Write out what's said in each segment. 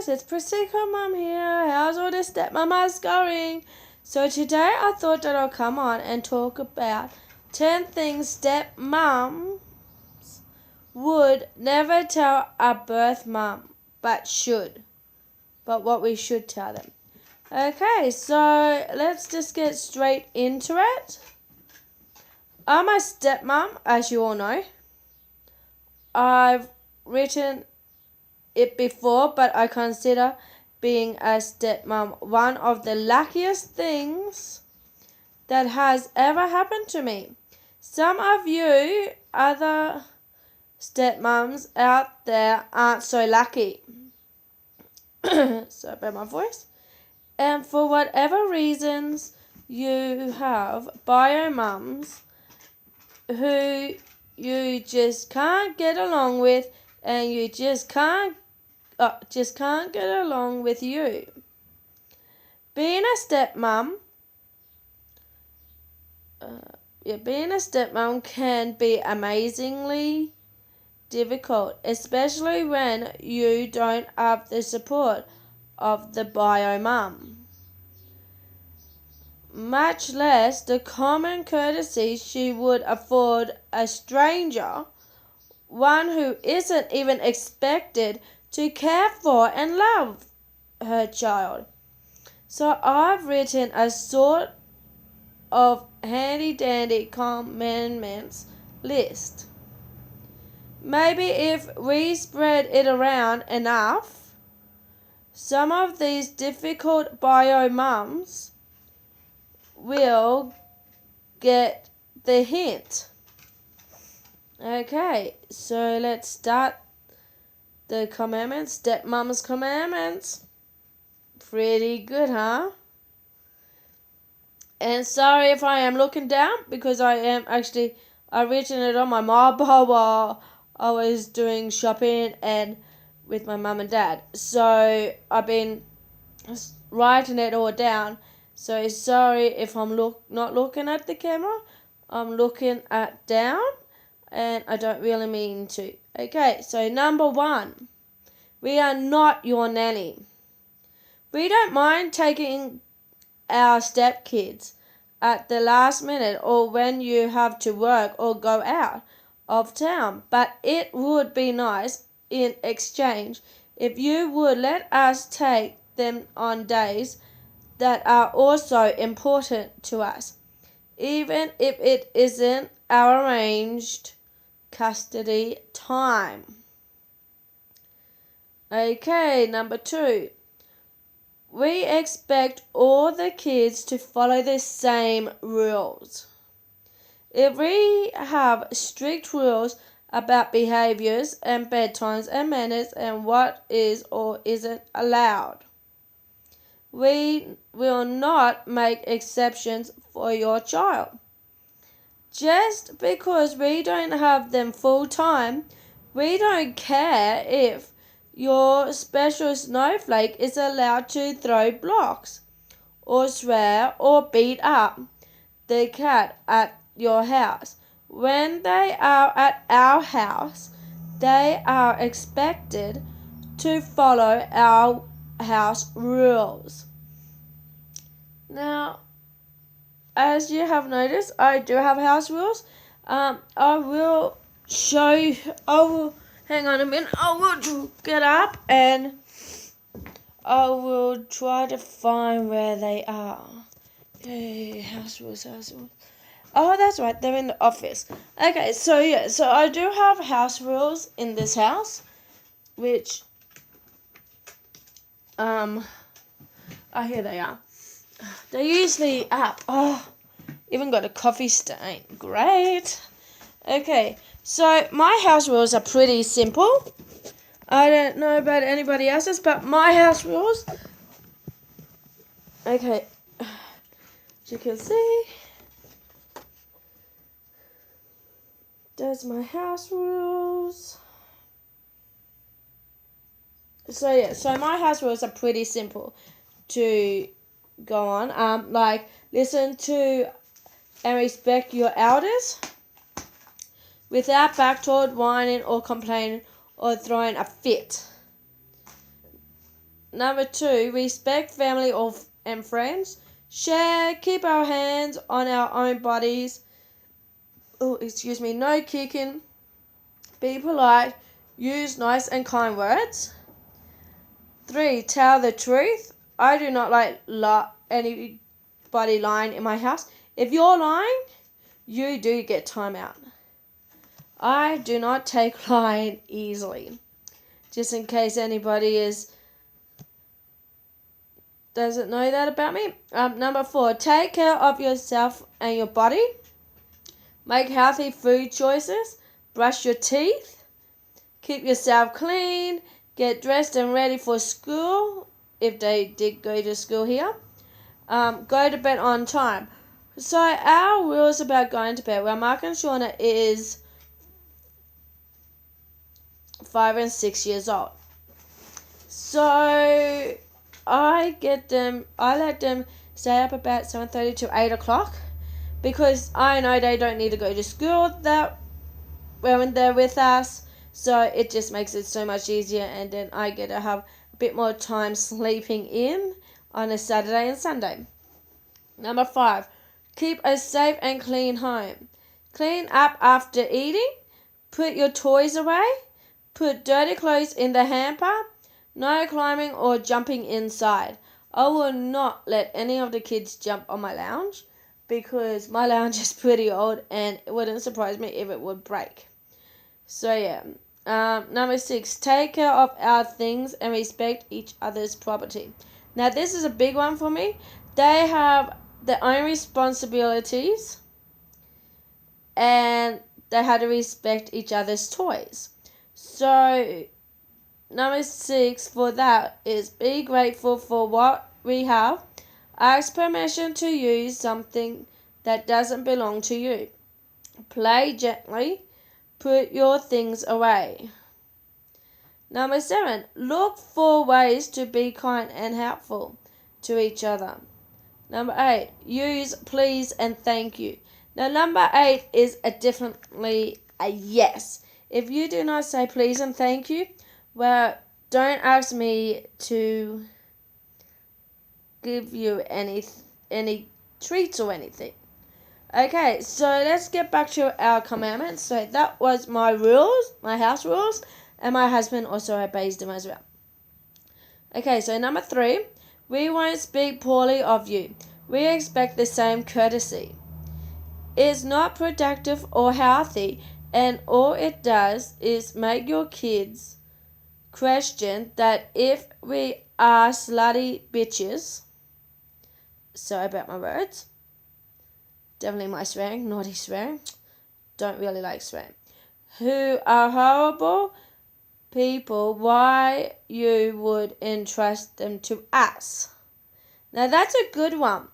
guys, it's Mom here. How's all the stepmamas going? So today I thought that I'll come on and talk about 10 things stepmoms would never tell a birth mum, but what we should tell them. Okay, so let's just get straight into it. I'm a stepmom, as you all know. I've written it before, but I consider being a stepmom one of the luckiest things that has ever happened to me. Some of you other stepmoms out there aren't so lucky. Sorry about my voice. And for whatever reasons, you have bio mums who you just can't get along with, and you just can't get along with you. Being a stepmom can be amazingly difficult, especially when you don't have the support of the bio mum, much less the common courtesy she would afford a stranger, one who isn't even expected to care for and love her child. So I've written a sort of handy-dandy commandments list. Maybe if we spread it around enough, some of these difficult bio mums will get the hint. Okay, so let's start the commandments. Stepmom's commandments. Pretty good, huh? And sorry if I am looking down, because I've written it on my mobile while I was doing shopping and with my mum and dad. So I've been writing it all down. So sorry if I'm not looking at the camera. I'm looking at down, and I don't really mean to. Okay, so number 1. We are not your nanny. We don't mind taking our stepkids at the last minute or when you have to work or go out of town, but it would be nice in exchange if you would let us take them on days that are also important to us, even if it isn't our arranged custody time. Okay, number 2. We expect all the kids to follow the same rules. If we have strict rules about behaviors and bedtimes and manners and what is or isn't allowed, we will not make exceptions for your child. Just because we don't have them full time, we don't care if your special snowflake is allowed to throw blocks or swear or beat up the cat at your house. When they are at our house, they are expected to follow our house rules. Now, as you have noticed, I do have house rules. Hang on a minute. I will get up and I will try to find where they are. Okay, house rules. Oh, that's right. They're in the office. Okay, so I do have house rules in this house, which, here they are. They're usually up. Oh, even got a coffee stain. Great. Okay, so my house rules are pretty simple. I don't know about anybody else's, but my house rules. Okay, as you can see, there's my house rules. So my house rules are pretty simple to go on. Like, listen to and respect your elders without backtalk, whining or complaining or throwing a fit. Number 2, respect family and friends. Share, keep our hands on our own bodies. No kicking. Be polite. Use nice and kind words. 3, tell the truth. I do not like anybody lying in my house. If you're lying, you do get time out. I do not take lying easily. Just in case anybody doesn't know that about me. Number 4, take care of yourself and your body. Make healthy food choices. Brush your teeth. Keep yourself clean. Get dressed and ready for school, if they did go to school here. Go to bed on time. So our rules about going to bed, well, Mark and Shauna is 5 and 6 years old. So I let them stay up about 7:30 to 8 o'clock because I know they don't need to go to school when they're with us. So it just makes it so much easier, and then I get to have a bit more time sleeping in on a Saturday and Sunday. Number 5, keep a safe and clean home. Clean up after eating. Put your toys away. Put dirty clothes in the hamper. No climbing or jumping inside. I will not let any of the kids jump on my lounge because my lounge is pretty old and it wouldn't surprise me if it would break. So yeah. Number 6, take care of our things and respect each other's property. Now this is a big one for me. They have their own responsibilities and they have to respect each other's toys. So number 6 for that is be grateful for what we have. Ask permission to use something that doesn't belong to you. Play gently. Put your things away. Number 7, look for ways to be kind and helpful to each other. Number 8, use please and thank you. Now number 8 is definitely a yes. If you do not say please and thank you, well, don't ask me to give you any treats or anything. Okay, so let's get back to our commandments. So that was my rules, my house rules, and my husband also obeys them as well. Okay, so number 3, we won't speak poorly of you. We expect the same courtesy. It's not productive or healthy, and all it does is make your kids question that if we are slutty bitches, sorry about my words, definitely my swearing, naughty swearing, don't really like swearing, who are horrible people, why you would entrust them to us. Now that's a good one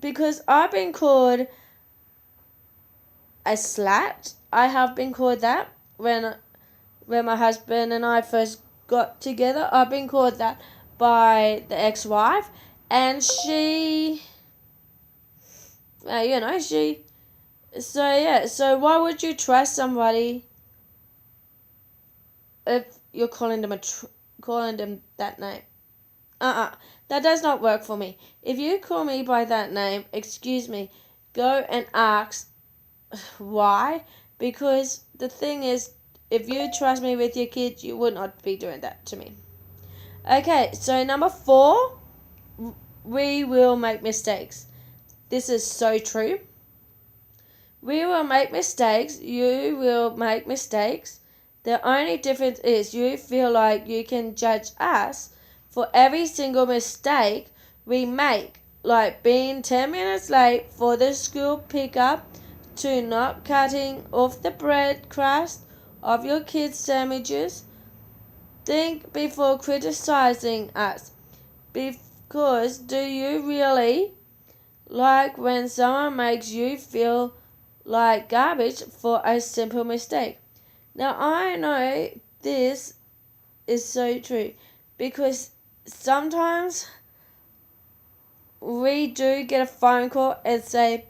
because I've been called a slut. I have been called that when my husband and I first got together. I've been called that by the ex-wife, and she, so why would you trust somebody if you're calling them that name? That does not work for me. If you call me by that name, excuse me, go and ask why, because the thing is, if you trust me with your kids, you would not be doing that to me. Okay, so number 4, we will make mistakes. This is so true. We will make mistakes. You will make mistakes. The only difference is you feel like you can judge us for every single mistake we make, like being 10 minutes late for the school pickup, to not cutting off the bread crust of your kids' sandwiches. Think before criticizing us, because do you really like when someone makes you feel like garbage for a simple mistake? Now I know this is so true because sometimes we do get a phone call and say,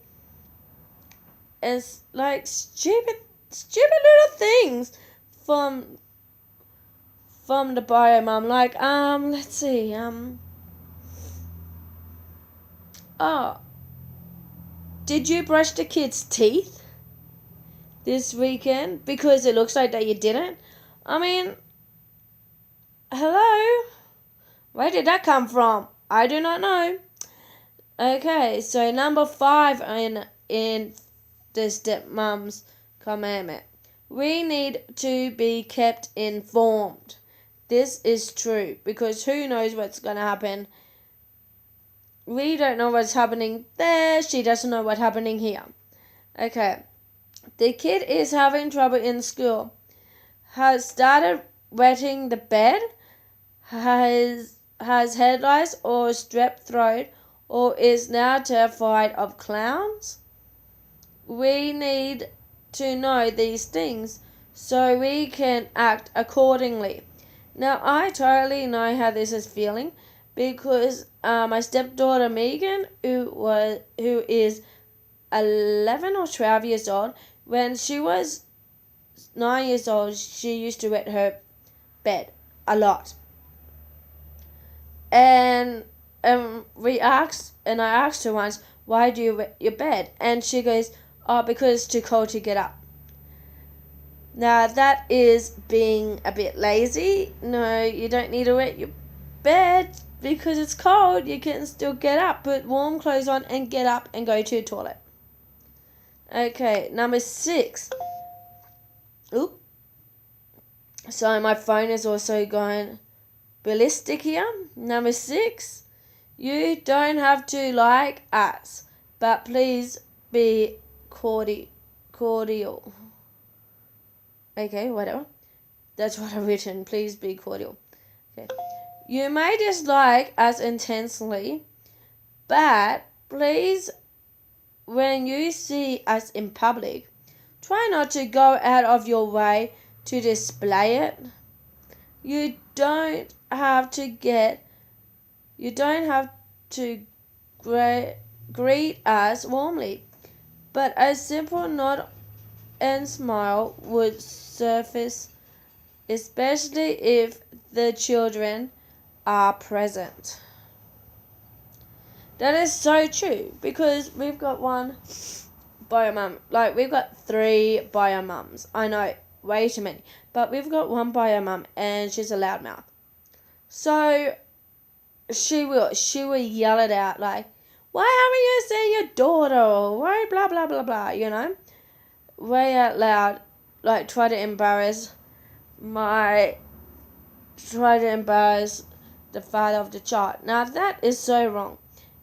it's like stupid little things from from the bio mom. Like, let's see, oh, did you brush the kids' teeth this weekend? Because it looks like that you didn't. I mean, hello? Where did that come from? I do not know. Okay, so number 5 in the stepmom's commandment. We need to be kept informed. This is true because who knows what's going to happen. We don't know what's happening there. She doesn't know what's happening here. Okay. The kid is having trouble in school. Has started wetting the bed. Has head lice or strep throat, or is now terrified of clowns. We need to know these things so we can act accordingly. Now, I totally know how this is feeling because my stepdaughter Megan, who is 11 or 12 years old, when she was 9 years old, she used to wet her bed a lot. And I asked her once, why do you wet your bed? And she goes, oh, because it's too cold to get up. Now, that is being a bit lazy. No, you don't need to wet your bed because it's cold. You can still get up, put warm clothes on and get up and go to the toilet. Okay, number 6. Oop. So my phone is also going ballistic here. Number 6. You don't have to like us, but please be cordial. Okay, whatever. That's what I've written. Please be cordial. Okay. You may dislike us intensely, but please, when you see us in public, try not to go out of your way to display it. You don't have to greet us warmly, but a simple nod and smile would suffice, especially if the children are present. That is so true because we've got one bio mum. Like, we've got 3 bio mums. I know, way too many. But we've got one bio mum and she's a loudmouth. So she will yell it out like, why haven't you seen your daughter? Or why blah blah blah blah, you know? Way out loud, like try to embarrass the father of the child. Now that is so wrong.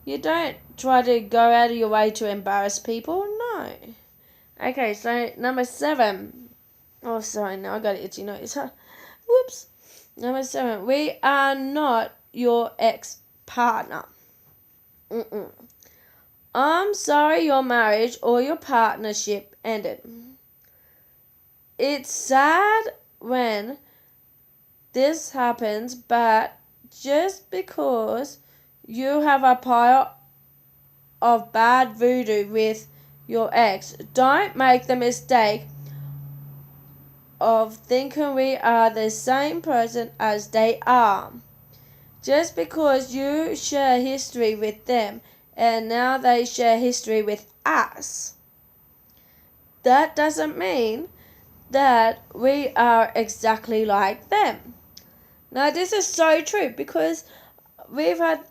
You don't try to go out of your way to embarrass people. No. Okay, so number 7. Oh, sorry, now I got an itchy nose. Whoops. Number 7. We are not your ex-partner. I'm sorry your marriage or your partnership ended. It's sad when this happens, but just because you have a pile of bad voodoo with your ex, don't make the mistake of thinking we are the same person as they are. Just because you share history with them and now they share history with us, that doesn't mean that we are exactly like them. Now, this is so true because we've had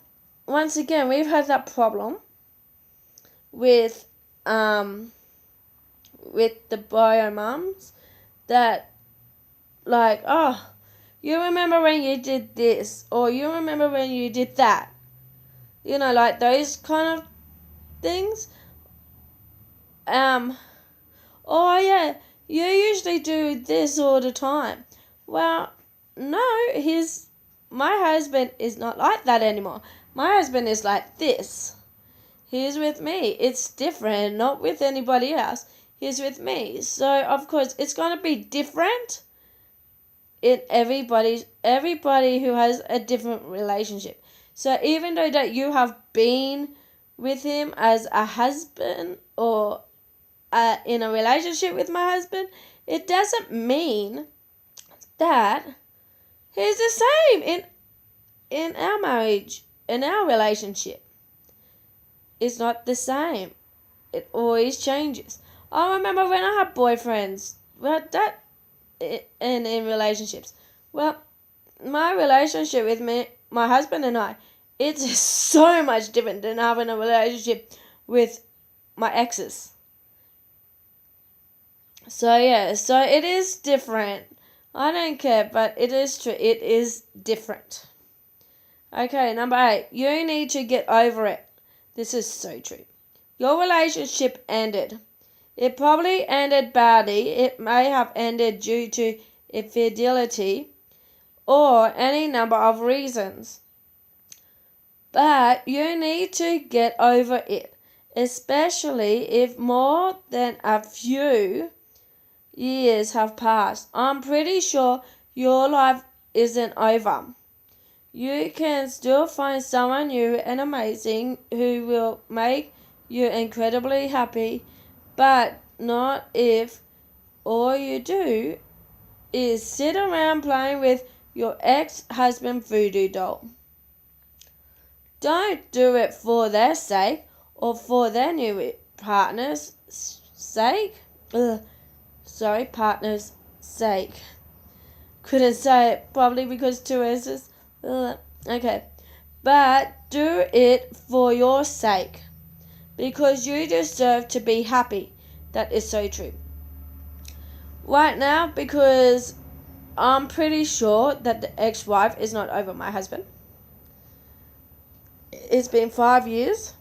that problem with the bio mums that, like, oh, you remember when you did this, or you remember when you did that, you know, like those kind of things. Oh yeah, you usually do this all the time. Well, no, my husband is not like that anymore. My husband is like this. He's with me. It's different, not with anybody else. He's with me. So, of course, it's going to be different in everybody who has a different relationship. So, even though that you have been with him as a husband or in a relationship with my husband, it doesn't mean that he It's the same in our marriage, in our relationship. It's not the same. It always changes. I remember when I had boyfriends, and in relationships. Well, my relationship with my husband and I, it's so much different than having a relationship with my exes. So yeah, so it is different. I don't care, but it is true. It is different. Okay, number 8. You need to get over it. This is so true. Your relationship ended. It probably ended badly. It may have ended due to infidelity or any number of reasons. But you need to get over it, especially if more than a few years have passed. I'm pretty sure your life isn't over. You can still find someone new and amazing who will make you incredibly happy, but not if all you do is sit around playing with your ex-husband voodoo doll. Don't do it for their sake or for their new partner's sake. Partner's sake. Couldn't say it probably because two S's. Okay. But do it for your sake. Because you deserve to be happy. That is so true. Right now, because I'm pretty sure that the ex-wife is not over my husband. It's been 5 years.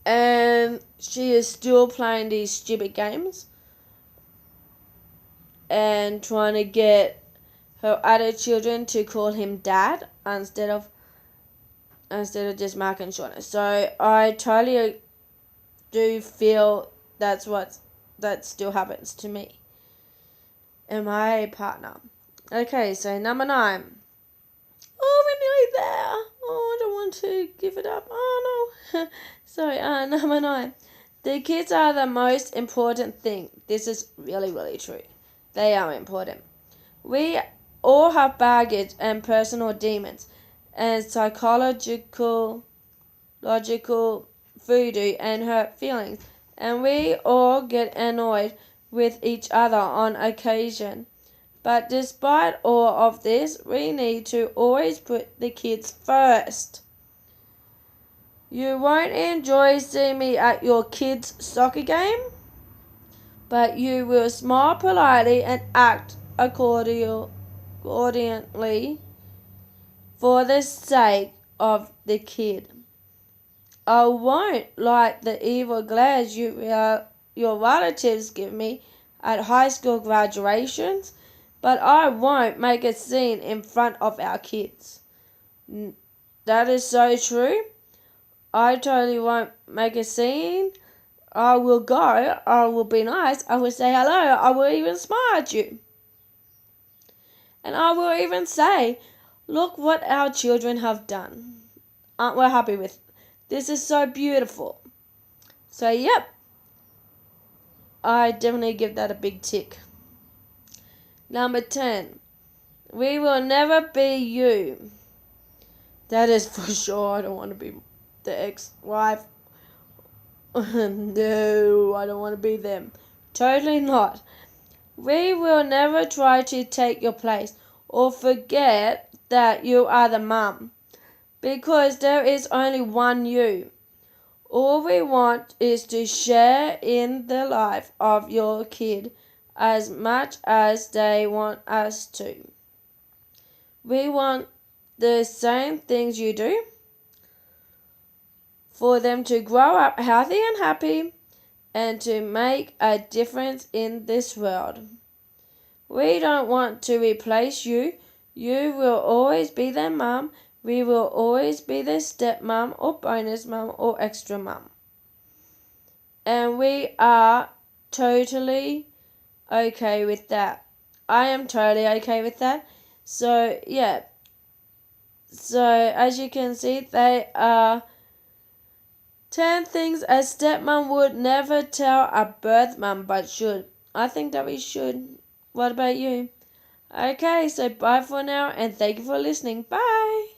And she is still playing these stupid games. And trying to get her other children to call him dad instead of just Mark and Shauna. So I totally do feel that still happens to me and my partner. Okay, so number 9. Oh, we're nearly there. Oh, I don't want to give it up. Oh no. Sorry, number 9. The kids are the most important thing. This is really, really true. They are important. We all have baggage and personal demons and psychological, logical voodoo and hurt feelings. And we all get annoyed with each other on occasion. But despite all of this, we need to always put the kids first. You won't enjoy seeing me at your kids' soccer game, but you will smile politely and act accordingly for the sake of the kid. I won't like the evil glares your relatives give me at high school graduations, but I won't make a scene in front of our kids. That is so true. I totally won't make a scene. I will go. I will be nice. I will say hello. I will even smile at you. And I will even say, look what our children have done. Aren't we happy with it? This is so beautiful. So, yep. I definitely give that a big tick. Number 10. We will never be you. That is for sure. I don't want to be the ex-wife. No, I don't want to be them. Totally not. We will never try to take your place or forget that you are the mum, because there is only one you. All we want is to share in the life of your kid as much as they want us to. We want the same things you do, for them to grow up healthy and happy and to make a difference in this world. We don't want to replace you. You will always be their mum. We will always be their stepmom or bonus mum or extra mum. And we are totally okay with that. I am totally okay with that. So, yeah. So, as you can see, they are 10 things a stepmom would never tell a birth mum but should. I think that we should. What about you? Okay, so bye for now and thank you for listening. Bye.